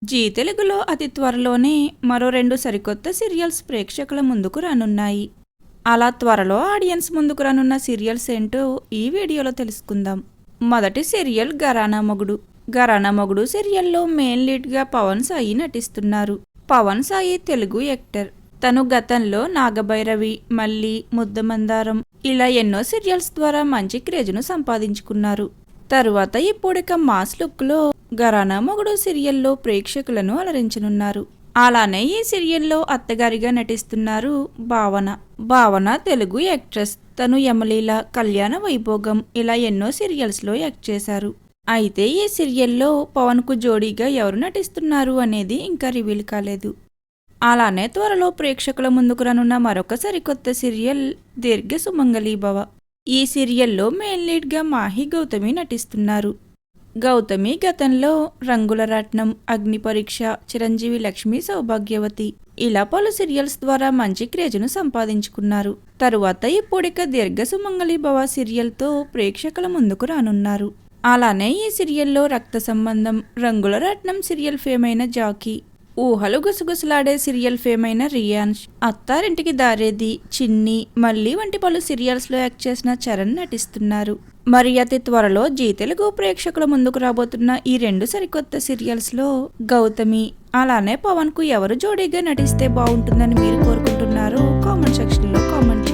G తెలుగులో అతి త్వరలోనే మరో 2 సరికొత్త సీరియల్స్ ప్రేక్షకుల ముందుకు రానున్నాయి. అలా త్వరలో ఆడియన్స్ ముందుకు రానున్న సీరియల్స్ ఏంటో ఈ వీడియోలో తెలుసుకుందాం. మొదటి సీరియల్ ఘరానా మొగుడు. ఘరానా మొగుడు సీరియల్లో మెయిన్ లీడ్గా పవన్ సాయి నటిస్తున్నారు. పవన్ సాయి తెలుగు యాక్టర్. తను గతంలో నాగభైరవి, మల్లి, ముద్దమందారం ఇలా ఎన్నో సీరియల్స్ ద్వారా మంచి క్రేజ్ను సంపాదించుకున్నారు. తరువాత ఇప్పుడిక మాస్ లుక్లో ఘరానా మొగుడు సీరియల్లో ప్రేక్షకులను అలరించనున్నారు. అలానే ఈ సీరియల్లో అత్తగారిగా నటిస్తున్నారు భావన. భావన తెలుగు యాక్ట్రెస్. తను యమలీల, కళ్యాణ వైభోగం ఇలా ఎన్నో సీరియల్స్లో యాక్ట్ చేశారు. అయితే ఈ సీరియల్లో పవన్కు జోడీగా ఎవరు నటిస్తున్నారు అనేది ఇంకా రివీల్ కాలేదు. అలానే త్వరలో ప్రేక్షకుల ముందుకు రానున్న మరొక సరికొత్త సీరియల్ దీర్ఘ సుమంగళీ భవ. ఈ సీరియల్లో మెయిన్ లీడ్గా మాహి గౌతమి నటిస్తున్నారు. గౌతమి గతంలో రంగుల రత్నం, అగ్ని పరీక్ష, చిరంజీవి లక్ష్మి సౌభాగ్యవతి ఇలా పలు సీరియల్స్ ద్వారా మంచి క్రేజ్ను సంపాదించుకున్నారు. తరువాత ఇప్పుడిక దీర్ఘ సుమంగళీ భవ సీరియల్తో ప్రేక్షకుల ముందుకు రానున్నారు. అలానే ఈ సీరియల్లో రక్త సంబంధం, రంగుల రత్నం సీరియల్ ఫేమ్ అయిన జాకీ, ఊహలు గుసగుసలాడే సీరియల్ ఫేమ్ అయిన రియాన్స్, అత్తారింటికి దారేది, చిన్ని, మల్లి వంటి పలు సీరియల్స్లో యాక్ట్ చేసిన చరణ్ నటిస్తున్నారు. మరి అతి త్వరలో జీ తెలుగు ప్రేక్షకుల ముందుకు రాబోతున్న ఈ 2 సరికొత్త సీరియల్స్లో గౌతమి అలానే పవన్కు ఎవరు జోడీగా నటిస్తే బాగుంటుందని మీరు కోరుకుంటున్నారో కామెంట్ సెక్షన్లో కామెంట్